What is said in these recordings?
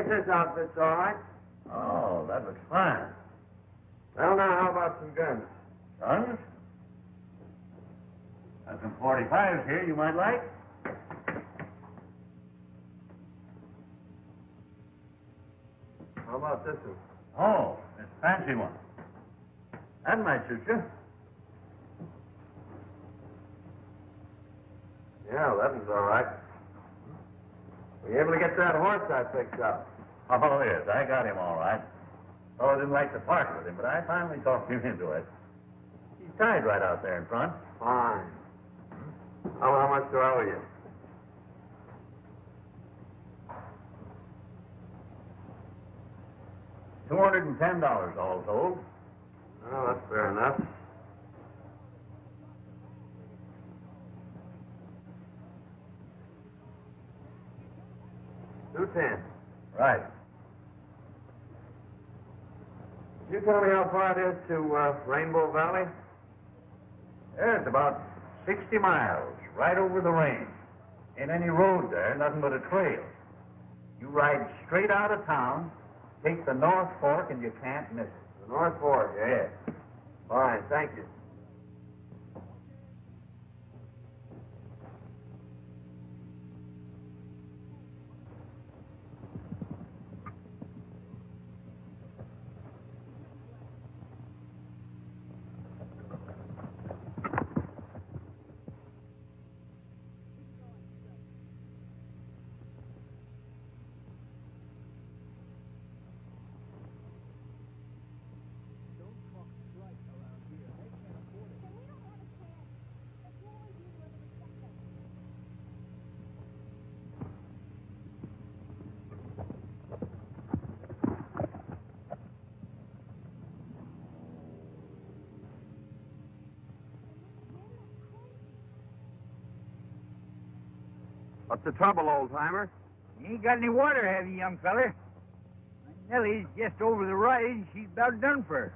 Guess this outfit's all right. Oh, that looks fine. Well, now, how about some guns? Guns? Got some 45s here you might like. How about this one? Oh, this fancy one. That might suit you. Yeah, that one's all right. Were you able to get that horse I picked up? Oh, yes, I got him all right. Oh, I didn't like to part with him, but I finally talked him into it. He's tied right out there in front. Fine. Oh, how much do I owe you? $210 all told. Oh, that's fair enough. $210. Right. Could you tell me how far it is to Rainbow Valley? Yeah, it's about 60 miles, right over the range. Ain't any road there, nothing but a trail. You ride straight out of town, take the North Fork, and you can't miss it. The North Fork, eh? Yeah. Fine, thank you. What's the trouble, old-timer? You ain't got any water, have you, young feller? My Nellie's just over the rise. She's about done for.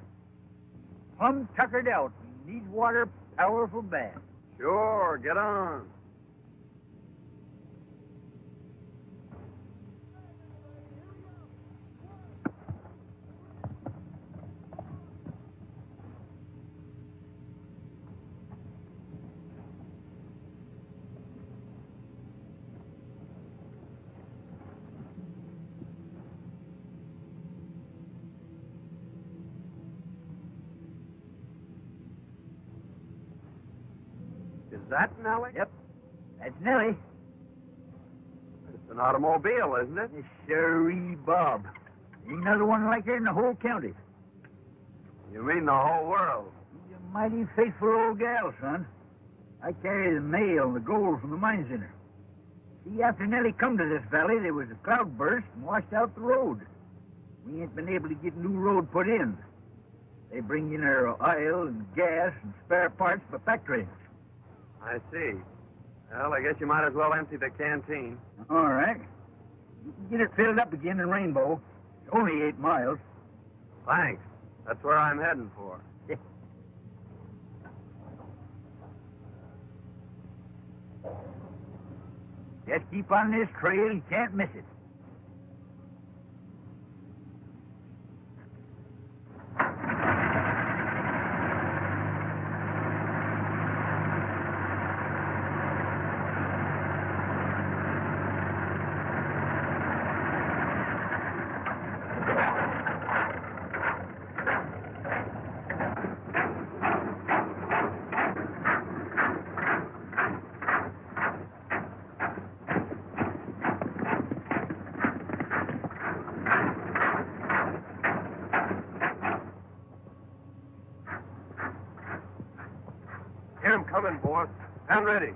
Plumb tuckered out and needs water powerful bad. Sure, get on. Is that Nellie? Yep, that's Nellie. It's an automobile, isn't it? Miss Sirree Bob. Ain't another one like her in the whole county. You mean the whole world? She's a mighty faithful old gal, son. I carry the mail and the gold from the mines in her. See, after Nellie come to this valley, there was a cloudburst and washed out the road. We ain't been able to get new road put in. They bring in her oil and gas and spare parts for factories. I see. Well, I guess you might as well empty the canteen. All right. You can get it filled up again in Rainbow. It's only 8 miles. Thanks. That's where I'm heading for. Just keep on this trail. You can't miss it. Here I'm coming, boss. Stand ready.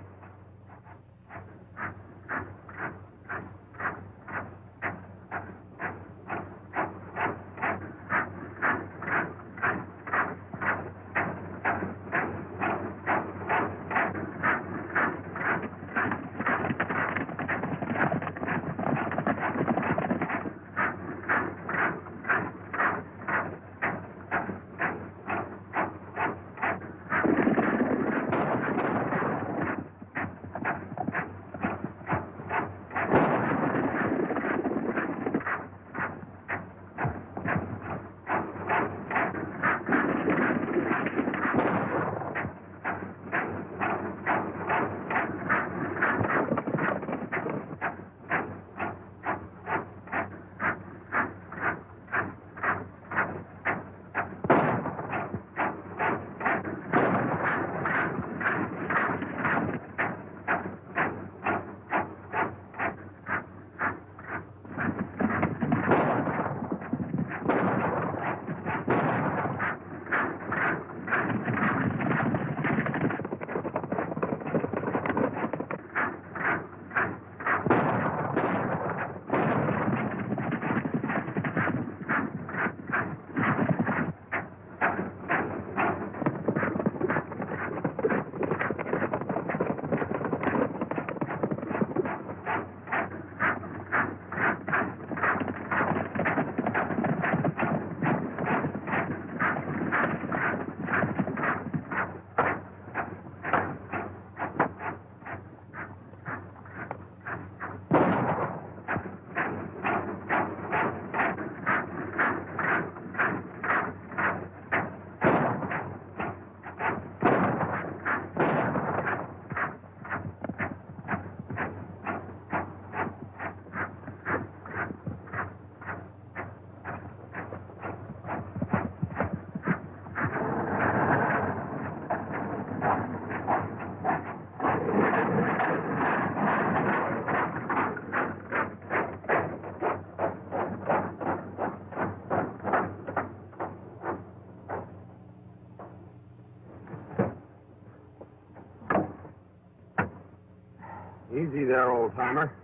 Easy there, old-timer.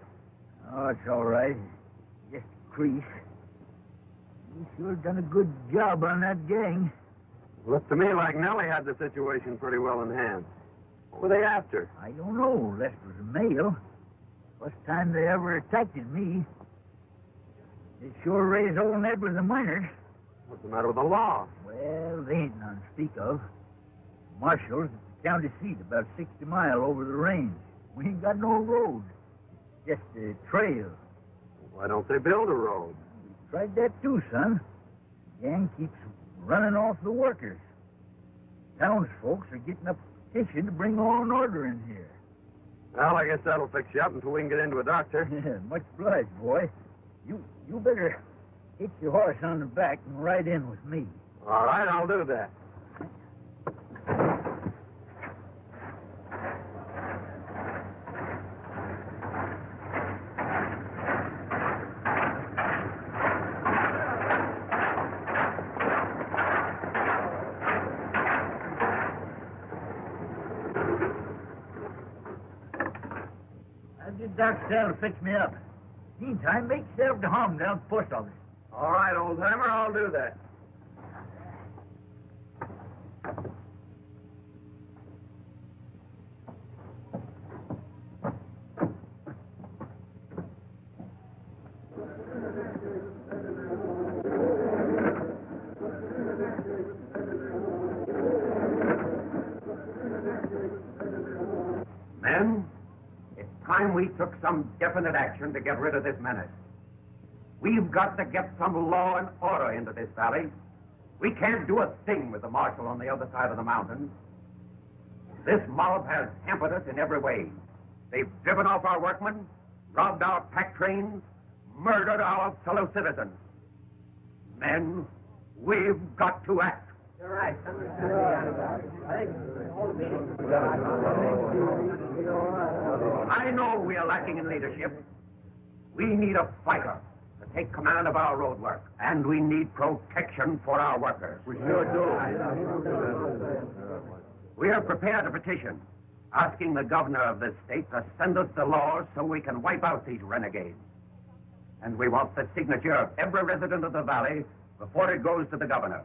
Oh, it's all right. Just a crease. You sure done a good job on that gang. Looked to me like Nellie had the situation pretty well in hand. What were they after? I don't know. That was a male. First time they ever attacked me. They sure raised old Ned with the miners. What's the matter with the law? Well, they ain't none to speak of. Marshall's at the county seat, about 60 mile over the range. We ain't got no road. Just a trail. Why don't they build a road? Tried that too, son. The gang keeps running off the workers. Townsfolks are getting up a petition to bring law and order in here. Well, I guess that'll fix you up until we can get into a doctor. Much obliged, boy. You better hit your horse on the back and ride in with me. All right, I'll do that. I'll get Doc Sal to fix me up. Meantime, make yourself to home down at the post office. All right, old-timer, I'll do that. Men, it's time we took some definite action to get rid of this menace. We've got to get some law and order into this valley. We can't do a thing with the marshal on the other side of the mountains. This mob has hampered us in every way. They've driven off our workmen, robbed our pack trains, murdered our fellow citizens. Men, we've got to act. You're right. I know we are lacking in leadership. We need a fighter to take command of our road work, and we need protection for our workers. We sure do. We have prepared a petition asking the governor of this state to send us the laws so we can wipe out these renegades. And we want the signature of every resident of the valley before it goes to the governor.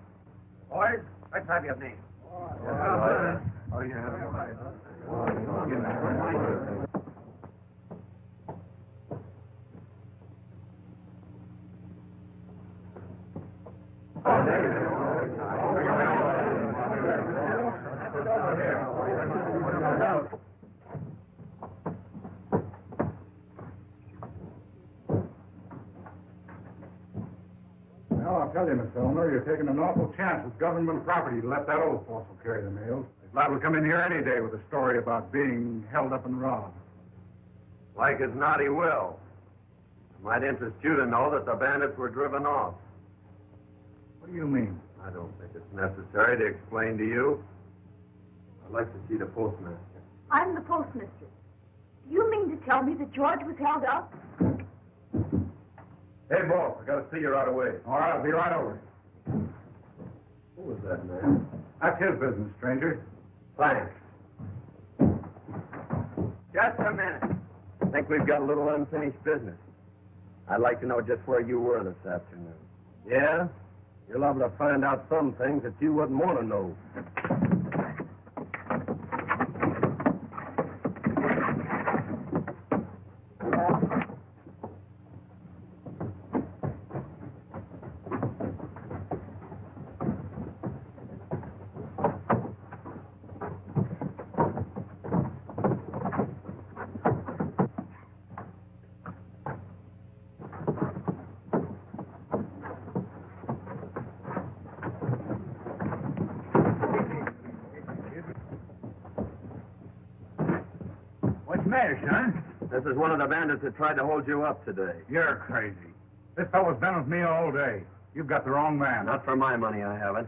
Boys, let's have your name. Oh, yeah. Well, I'll tell you, Miss Elmer, you're taking an awful chance with government property to let that old fossil carry the mails. His lad will come in here any day with a story about being held up and robbed. Like as not, he will. It might interest you to know that the bandits were driven off. What do you mean? I don't think it's necessary to explain to you. I'd like to see the postmaster. I'm the postmistress. Do you mean to tell me that George was held up? Hey, boss, I gotta see you right away. All right, I'll be right over. Who was that man? That's his business, stranger. Thanks. Just a minute. I think we've got a little unfinished business. I'd like to know just where you were this afternoon. Yeah? You're liable to find out some things that you wouldn't want to know. What's the matter, son? This is one of the bandits that tried to hold you up today. You're crazy. This fellow's been with me all day. You've got the wrong man. Not for my money, I haven't.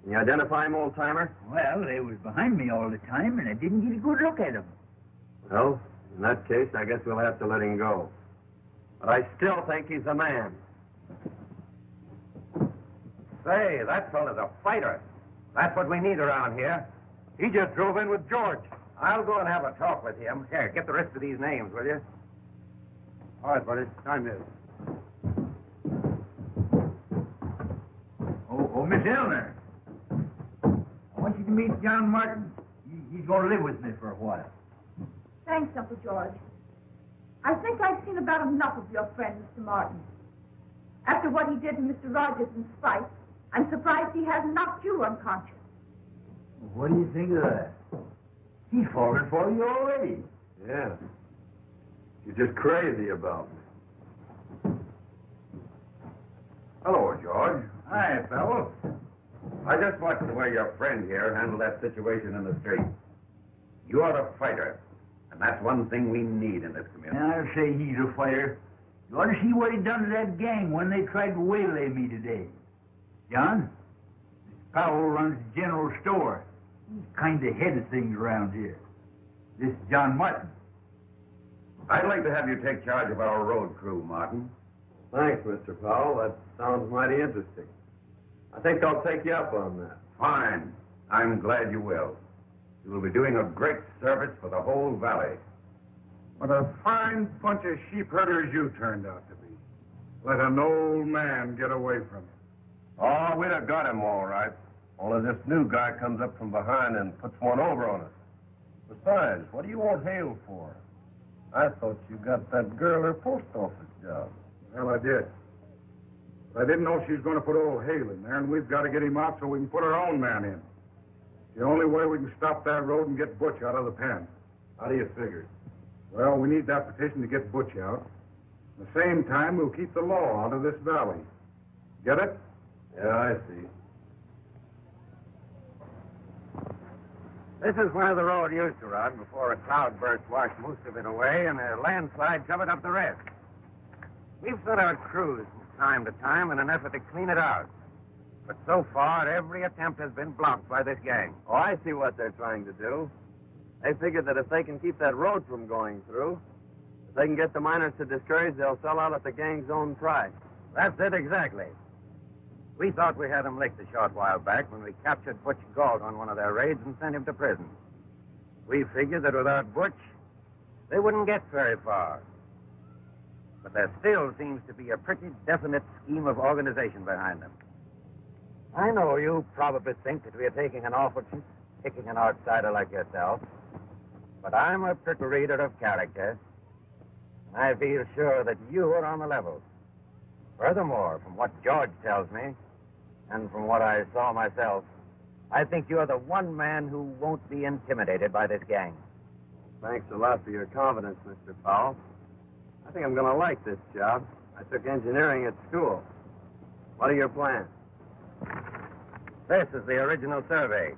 Can you identify him, old-timer? Well, they was behind me all the time, and I didn't get a good look at them. Well, in that case, I guess we'll have to let him go. But I still think he's a man. Say, that fellow's a fighter. That's what we need around here. He just drove in with George. I'll go and have a talk with him. Here, get the rest of these names, will you? All right, buddy. Time is. Oh, Miss Elmer. I want you to meet John Martin. He's going to live with me for a while. Thanks, Uncle George. I think I've seen about enough of your friend, Mr. Martin. After what he did to Mr. Rogers in spite, I'm surprised he hasn't knocked you unconscious. What do you think of that? He's fallen for you already. Yeah. You're just crazy about me. Hello, George. Hi, fellow. I just watched the way your friend here handled that situation in the street. You're a fighter, and that's one thing we need in this community. I'll say he's a fighter. You ought to see what he done to that gang when they tried to waylay me today. John, this Powell runs the general store. He's kind of head of things around here. This is John Martin. I'd like to have you take charge of our road crew, Martin. Thanks, Mr. Powell. That sounds mighty interesting. I think I'll take you up on that. Fine. I'm glad you will. You will be doing a great service for the whole valley. What a fine bunch of sheep herders you turned out to be. Let an old man get away from you. Oh, we'd have got him all right. Only this new guy comes up from behind and puts one over on us. Besides, what do you want Hale for? I thought you got that girl her post office job. Well, I did. But I didn't know she was going to put old Hale in there, and we've got to get him out so we can put our own man in. The only way we can stop that road and get Butch out of the pen. How do you figure? Well, we need that petition to get Butch out. At the same time, we'll keep the law out of this valley. Get it? Yeah, I see. This is where the road used to run before a cloudburst washed most of it away and a landslide covered up the rest. We've sent out crews from time to time in an effort to clean it out. But so far, every attempt has been blocked by this gang. Oh, I see what they're trying to do. They figure that if they can keep that road from going through, if they can get the miners to discourage, they'll sell out at the gang's own price. That's it exactly. We thought we had him licked a short while back when we captured Butch Galt on one of their raids and sent him to prison. We figured that without Butch, they wouldn't get very far. But there still seems to be a pretty definite scheme of organization behind them. I know you probably think that we are taking an awful chance picking an outsider like yourself, but I'm a quick reader of character, and I feel sure that you are on the level. Furthermore, from what George tells me, and from what I saw myself, I think you're the one man who won't be intimidated by this gang. Thanks a lot for your confidence, Mr. Powell. I think I'm going to like this job. I took engineering at school. What are your plans? This is the original survey.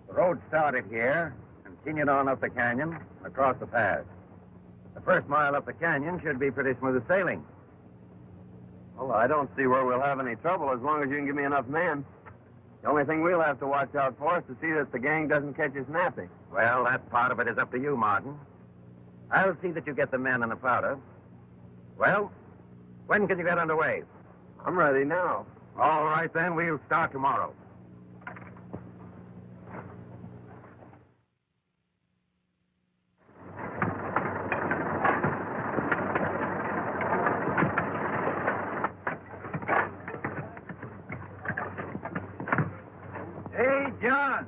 The road started here, continued on up the canyon, and across the pass. The first mile up the canyon should be pretty smooth sailing. Well, I don't see where we'll have any trouble as long as you can give me enough men. The only thing we'll have to watch out for is to see that the gang doesn't catch us napping. Well, that part of it is up to you, Martin. I'll see that you get the men and the powder. Well, when can you get underway? I'm ready now. All right, then. We'll start tomorrow. Hey, John.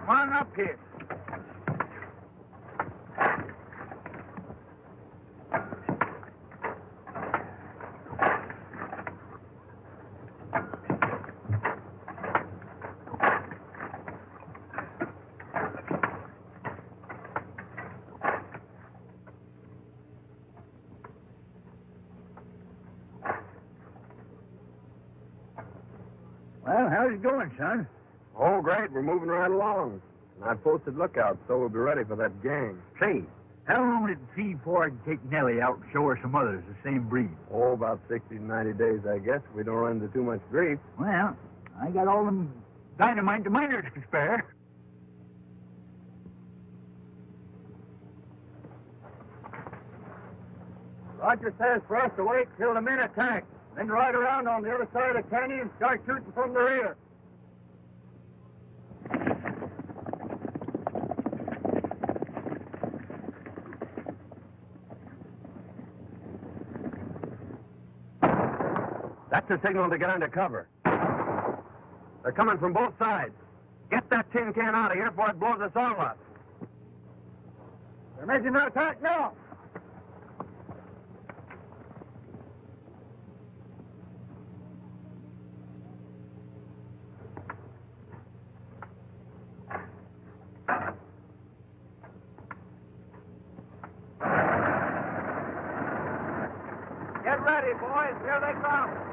Come on up here. Well, how's it going, son? Oh, great. We're moving right along. And I've posted lookouts, so we'll be ready for that gang. Say, how long will it be before I can take Nellie out and show her some others the same breed? Oh, about 60 to 90 days, I guess. We don't run into too much grief. Well, I got all them dynamite the miners can spare. Roger says for us to wait till the men attack, then ride around on the other side of the canyon and start shooting from the rear. That's a signal to get under cover. They're coming from both sides. Get that tin can out of here before it blows us all up. They're making an attack now. Get ready, boys. Here they come.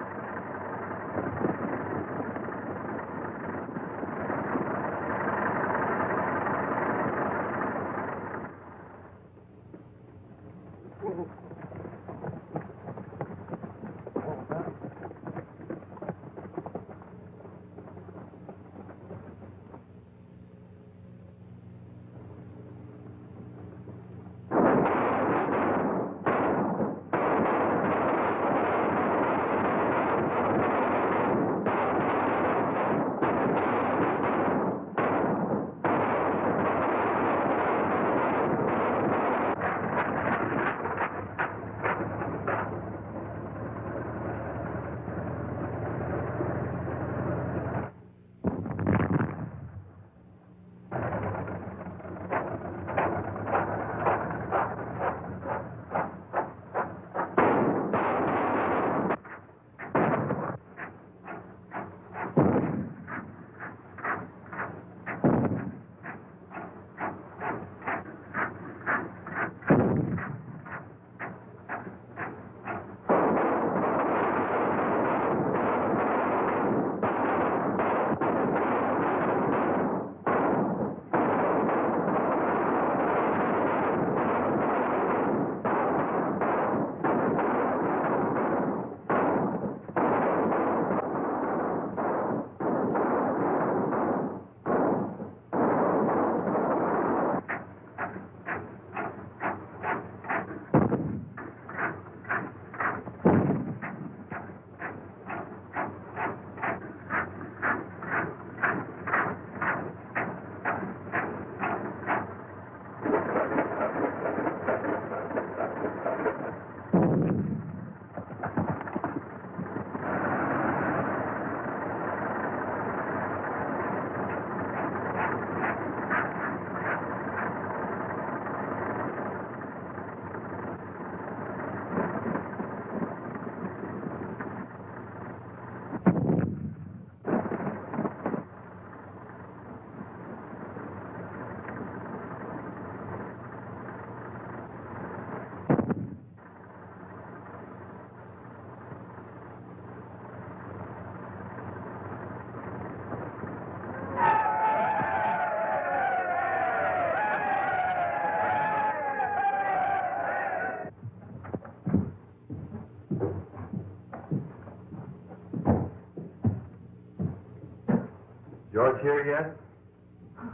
George here yet?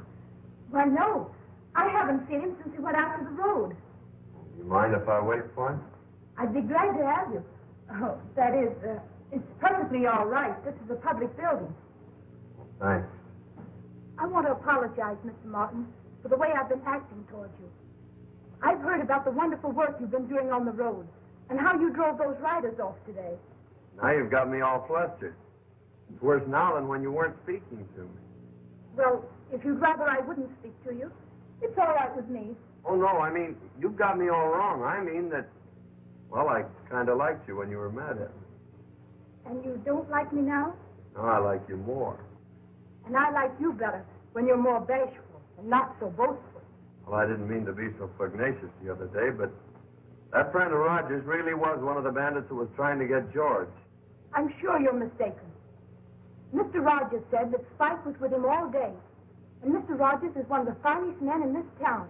Why, no. I haven't seen him since he went out to the road. You mind if I wait for him? I'd be glad to have you. Oh, that is, it's perfectly all right. This is a public building. Thanks. I want to apologize, Mr. Martin, for the way I've been acting towards you. I've heard about the wonderful work you've been doing on the road and how you drove those riders off today. Now you've got me all flustered. It's worse now than when you weren't speaking to me. Well, if you'd rather I wouldn't speak to you, it's all right with me. Oh, no, I mean, you've got me all wrong. I mean that, well, I kind of liked you when you were mad at me. And you don't like me now? Now I like you more. And I like you better when you're more bashful and not so boastful. Well, I didn't mean to be so pugnacious the other day, but that friend of Rogers really was one of the bandits who was trying to get George. I'm sure you're mistaken. Mr. Rogers said that Spike was with him all day. And Mr. Rogers is one of the finest men in this town.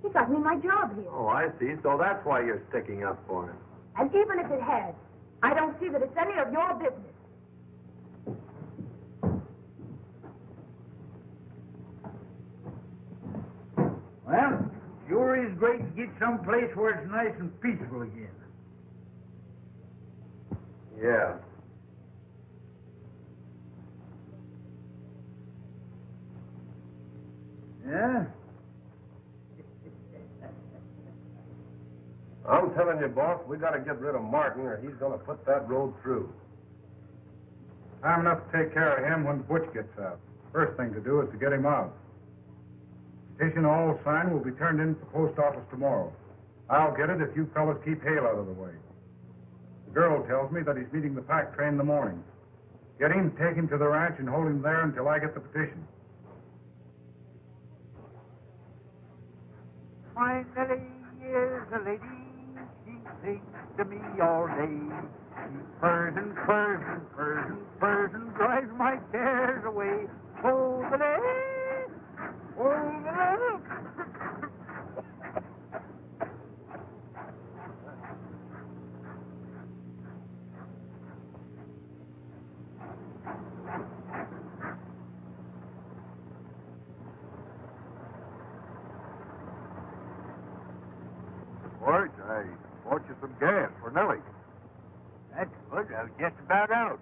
He got me my job here. Oh, I see. So that's why you're sticking up for him. And even if it had, I don't see that it's any of your business. Well, sure is great to get someplace where it's nice and peaceful again. Yeah. Yeah? I'm telling you, boss, we got to get rid of Martin or he's going to put that road through. Time enough to take care of him when Butch gets out. First thing to do is to get him out. Petition all signed will be turned in at the post office tomorrow. I'll get it if you fellas keep Hale out of the way. The girl tells me that he's meeting the pack train in the morning. Get him, take him to the ranch, and hold him there until I get the petition. My Nellie is a lady, she sings to me all day. She purrs and purrs and purrs and purrs and drives my cares away. Oh, the day, oh, the day. George, I bought you some gas for Nellie. That's good. I was just about out.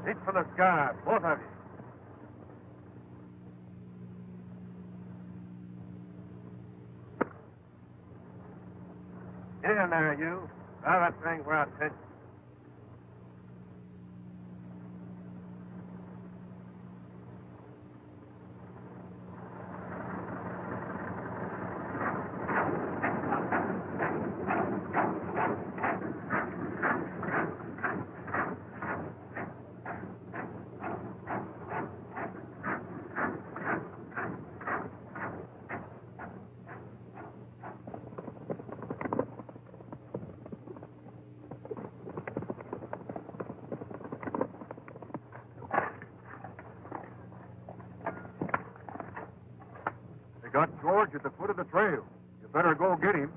Reach for the sky, both of you. Get in there, you. Draw that thing for attention. They got George at the foot of the trail. You better go get him.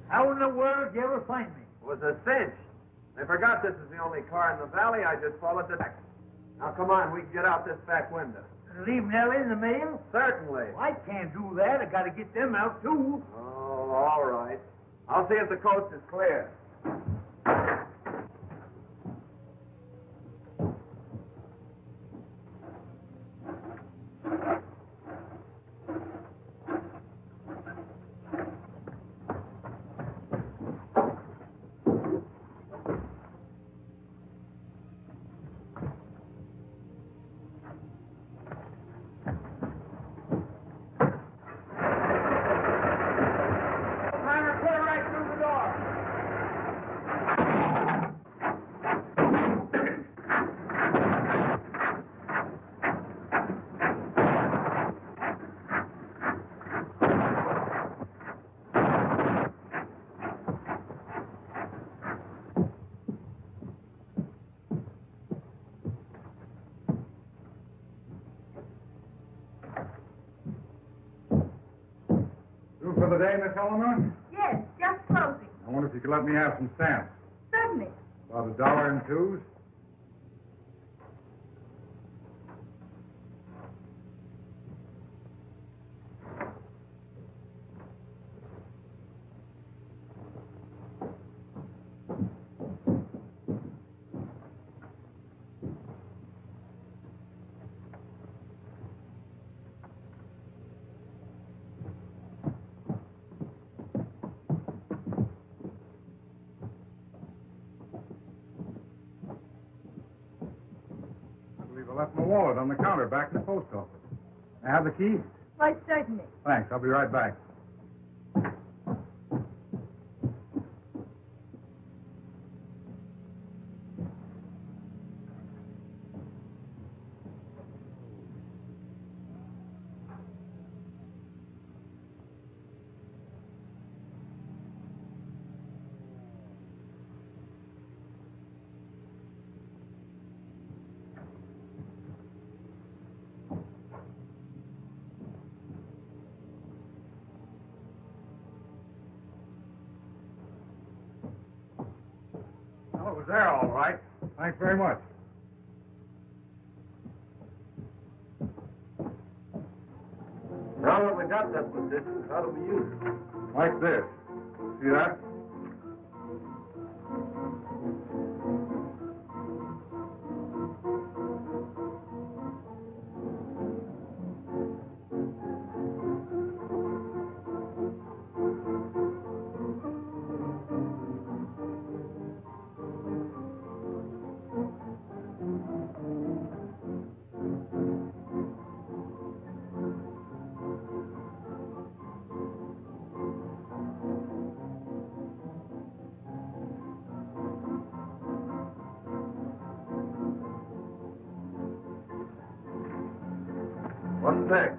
How in the world did you ever find me? It was a cinch. I forgot this is the only car in the valley. I just followed the back. Now, come on. We can get out this back window. Leave Nellie in the mail? Certainly. I can't do that. I got to get them out, too. Oh, all right. I'll see if the coast is clear. for the day, Miss Eleanor? Yes, just closing. I wonder if you could let me have some stamps. Certainly. About $1.02. I left my wallet on the counter back in the post office. I have the key? Why, certainly. Thanks. I'll be right back. Well, it was there all right. Thanks very much. Now that we got that position, how do we use it? Like this. See that? What's next?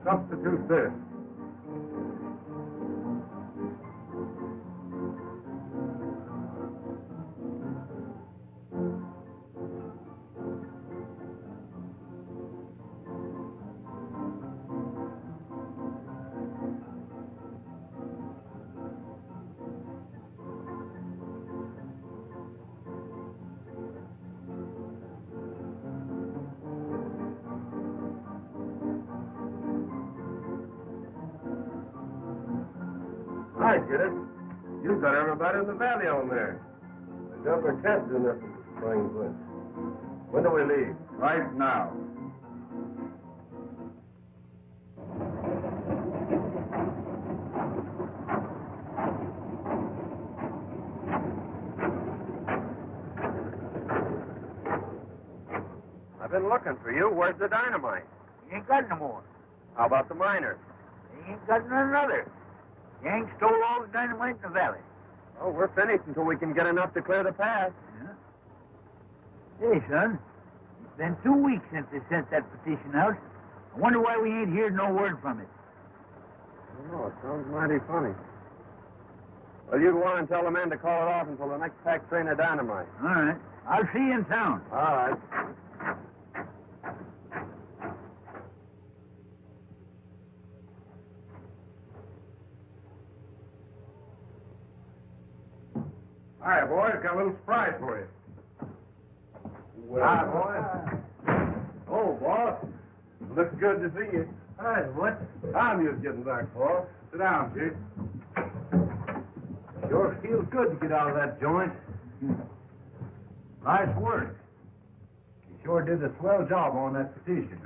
Substitute this. I get it. You've got everybody in the valley on there. The governor can't do nothing to Spring Bliss. When do we leave? Right now. I've been looking for you. Where's the dynamite? You ain't got no more. How about the miners? You ain't got none other. Yank stole all the dynamite in the valley. Oh, we're finished until we can get enough to clear the pass. Yeah. Hey, son, it's been 2 weeks since they sent that petition out. I wonder why we ain't heard no word from it. I don't know. It sounds mighty funny. Well, you'd want and tell the men to call it off until the next pack train of dynamite. All right. I'll see you in town. All right. Hi, boys. Got a little surprise for you. Well, hi, boys. Oh, boss. Looks good to see you. Hi, what? I'm just getting back, boss. Sit down, Chief. Sure feels good to get out of that joint. Nice work. You sure did a swell job on that petition.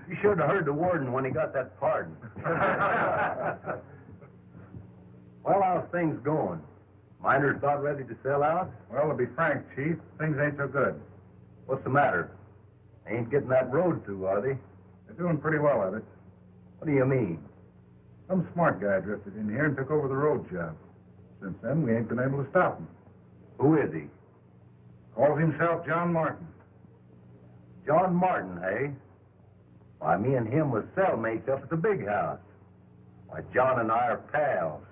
You should have heard the warden when he got that pardon. Well, how's things going? Miners about ready to sell out? Well, to be frank, Chief, things ain't so good. What's the matter? They ain't getting that road through, are they? They're doing pretty well at it. What do you mean? Some smart guy drifted in here and took over the road job. Since then, we ain't been able to stop him. Who is he? Calls himself John Martin. John Martin, eh? Why, me and him was cellmates up at the big house. Why, John and I are pals.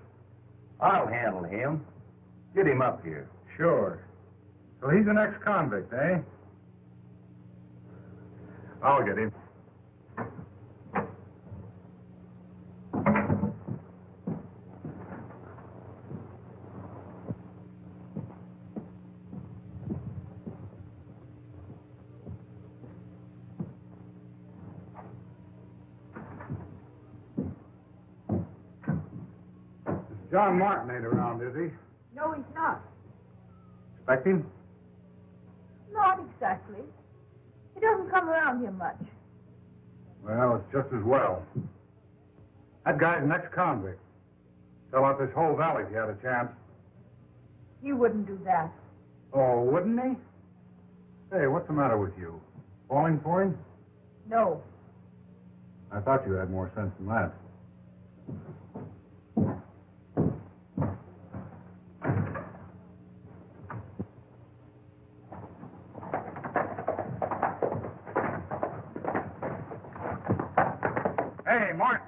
I'll handle him. Get him up here. Sure. So he's an ex-convict, eh? I'll get him. John Martin ain't around, is he? No, he's not. Expect him? Not exactly. He doesn't come around here much. Well, it's just as well. That guy's an ex-convict. Sell out this whole valley if you had a chance. He wouldn't do that. Oh, wouldn't he? Hey, what's the matter with you? Falling for him? No. I thought you had more sense than that. Hey, Martin.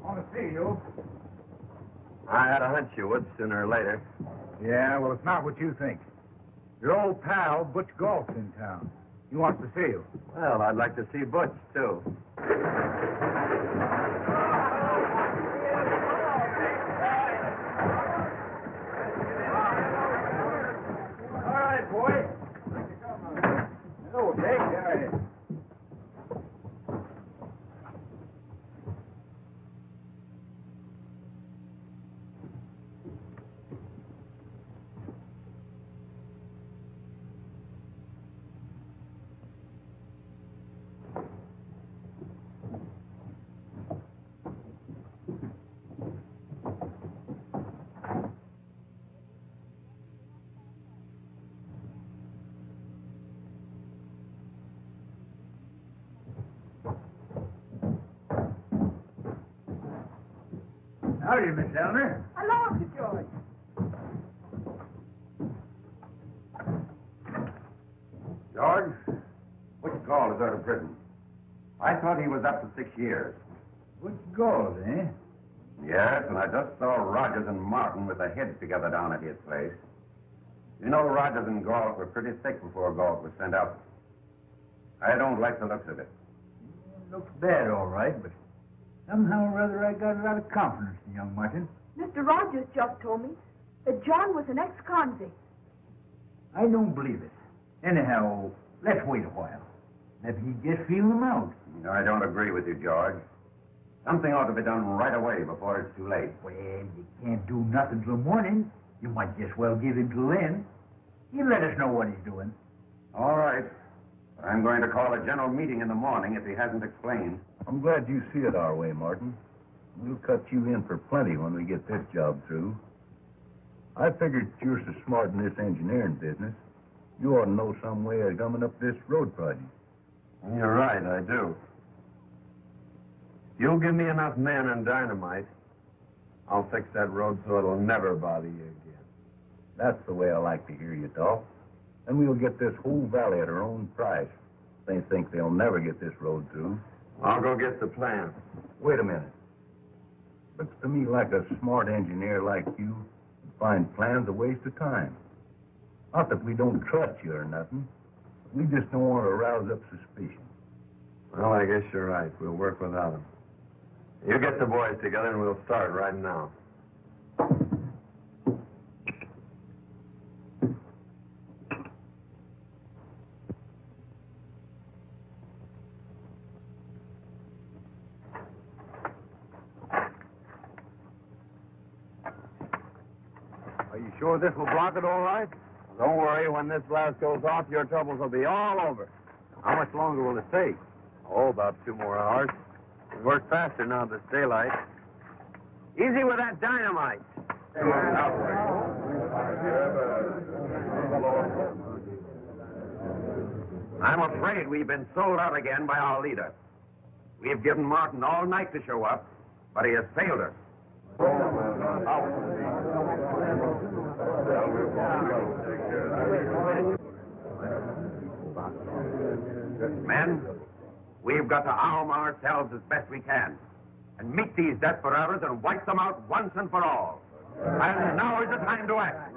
Want to see you. I had a hunch you would sooner or later. Yeah, well, it's not what you think. Your old pal, Butch Galt's in town. He wants to see you. Well, I'd like to see Butch, too. All right, boy. Okay, all right. Howdy, Miss Elmer. Hello, Uncle George. George, Butch Galt is out of prison. I thought he was up to 6 years. Butch Galt, eh? Yes, and I just saw Rogers and Martin with their heads together down at his place. You know, Rogers and Galt were pretty thick before Galt was sent out. I don't like the looks of it. Looks bad, all right, but somehow or other I got a lot of confidence in young Martin. Mr. Rogers just told me that John was an ex-convict. I don't believe it. Anyhow, let's wait a while. Maybe he just feel them out. No, I don't agree with you, George. Something ought to be done right away before it's too late. Well, you can't do nothing till morning. You might just well give him till then. He'll let us know what he's doing. All right. But I'm going to call a general meeting in the morning if he hasn't explained. I'm glad you see it our way, Martin. We'll cut you in for plenty when we get this job through. I figured you're so smart in this engineering business, you ought to know some way of gumming up this road project. You're right, I do. You'll give me enough men and dynamite, I'll fix that road so it'll never bother you again. That's the way I like to hear you talk. And we'll get this whole valley at our own price. They think they'll never get this road through. I'll go get the plan. Wait a minute. Looks to me like a smart engineer like you would find plans a waste of time. Not that we don't trust you or nothing. We just don't want to rouse up suspicion. Well, I guess you're right. We'll work without him. You get the boys together and we'll start right now. Are you sure this will block it all right? Don't worry, when this blast goes off, your troubles will be all over. How much longer will it take? Oh, about 2 more hours. We work faster now that it's daylight. Easy with that dynamite. I'm afraid we've been sold out again by our leader. We've given Martin all night to show up, but he has failed us. Men, we've got to arm ourselves as best we can and meet these desperados and wipe them out once and for all. And now is the time to act.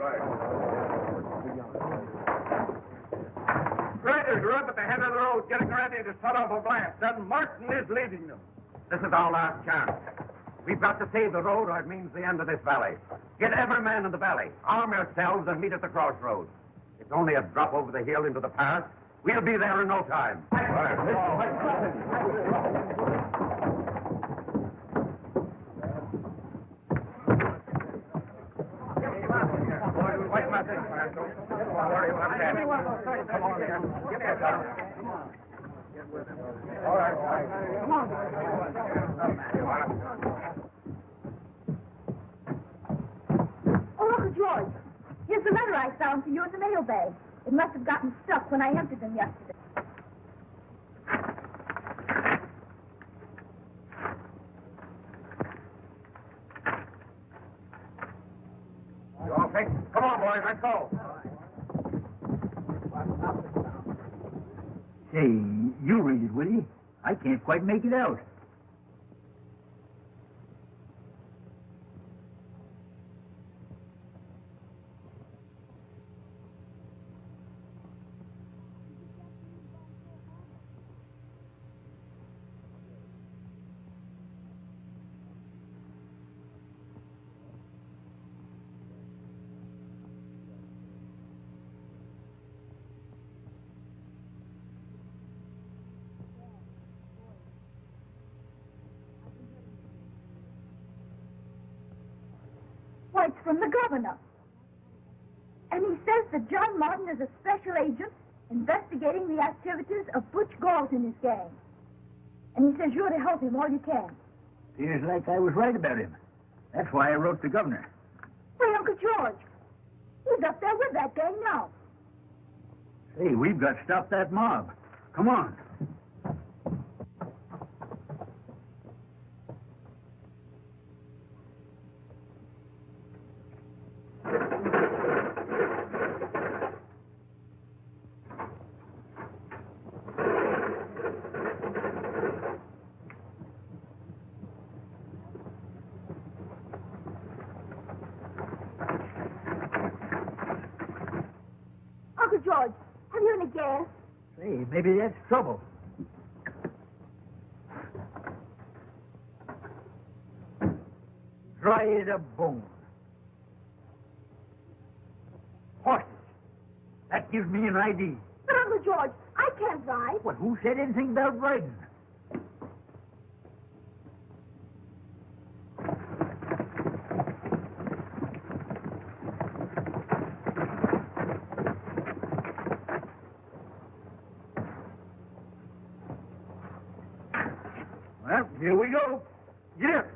Riders are up at the head of the road getting ready to set off a blast, and Martin is leading them. This is our last chance. We've got to save the road or it means the end of this valley. Get every man in the valley. Arm yourselves and meet at the crossroads. It's only a drop over the hill into the pass, We'll be there in no time. Oh, Uncle George, here's the letter I found for you in the mail bag. It must have gotten stuck when I emptied them yesterday. You all think? Come on, boys, let's go. Say, you read it, will you? I can't quite make it out. Why, it's from the governor. And he says that John Martin is a special agent investigating the activities of Butch Galt and his gang. And he says you're to help him all you can. Feels like I was right about him. That's why I wrote the governor. Why, Uncle George, he's up there with that gang now. Say, we've got to stop that mob. Come on. Uncle George, have you any gas? Say, maybe that's trouble. Dry as a bone. Horses. That gives me an idea. But, Uncle George, I can't ride. Well, who said anything about riding? Well, here we go. Get up.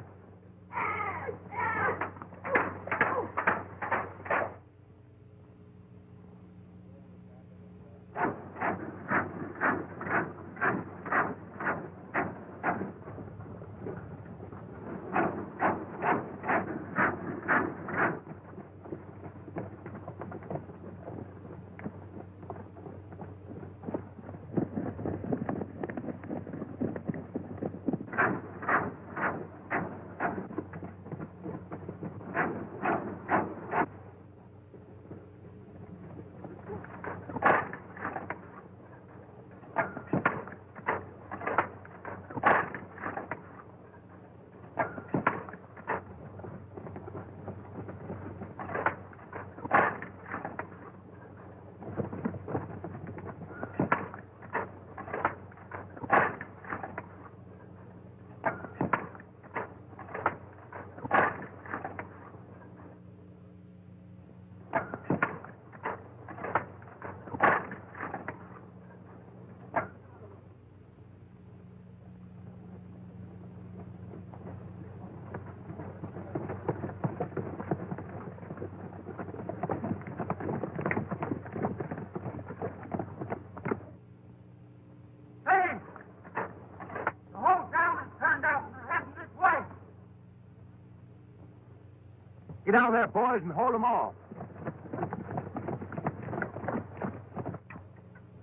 Get out there, boys, and hold them off.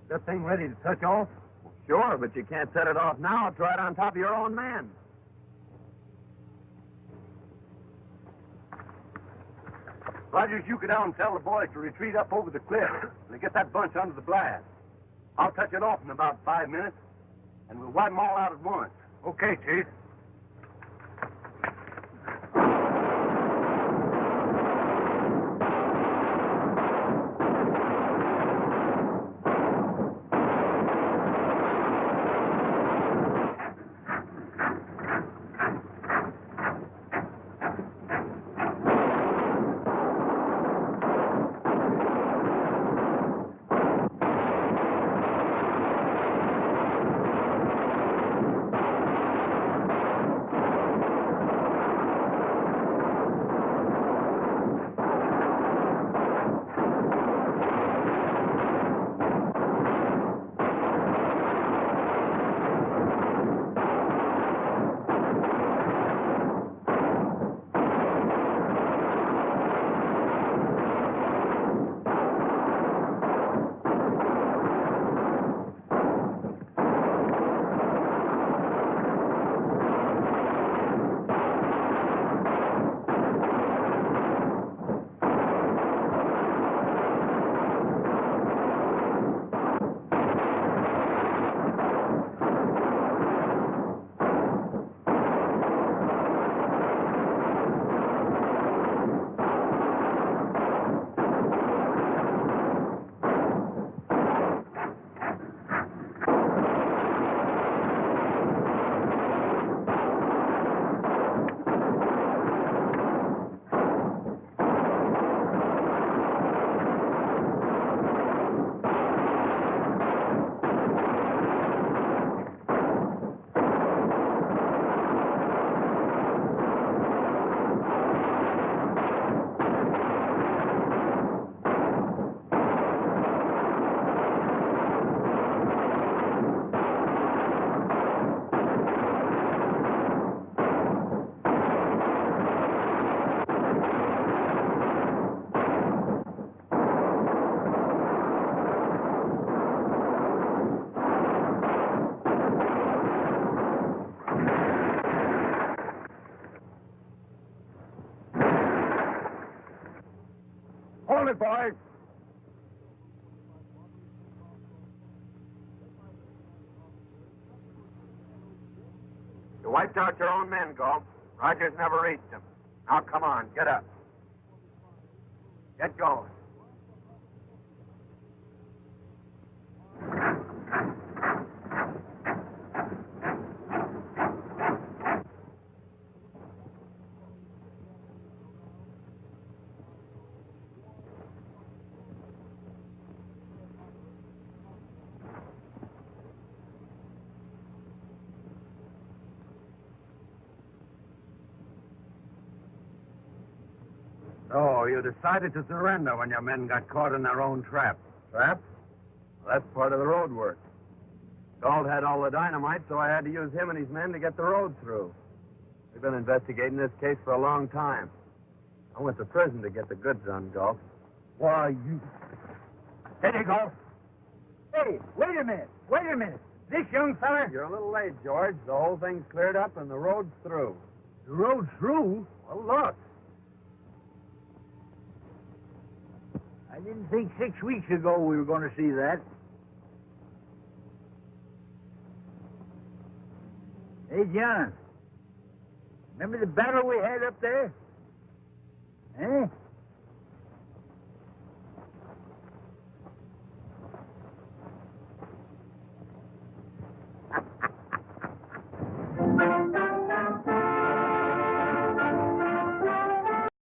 That thing ready to touch off? Sure, but you can't set it off now. It's right on top of your own man. Rogers, you go down and tell the boys to retreat up over the cliff and get that bunch under the blast. I'll touch it off in about 5 minutes, and we'll wipe them all out at once. Okay, Chief. it, boys. You wiped out your own men, Galt. Rogers never reached them. Now, come on, get up. Get going. So, you decided to surrender when your men got caught in their own trap. Trap? Well, that's part of the road work. Galt had all the dynamite, so I had to use him and his men to get the road through. We've been investigating this case for a long time. I went to prison to get the goods on Galt. Why, you... Steady, Galt. Hey, wait a minute. This young fella... You're a little late, George. The whole thing's cleared up and the road's through. The road's through? Well, look. I didn't think 6 weeks ago we were going to see that. Hey, John. Remember the battle we had up there? Eh?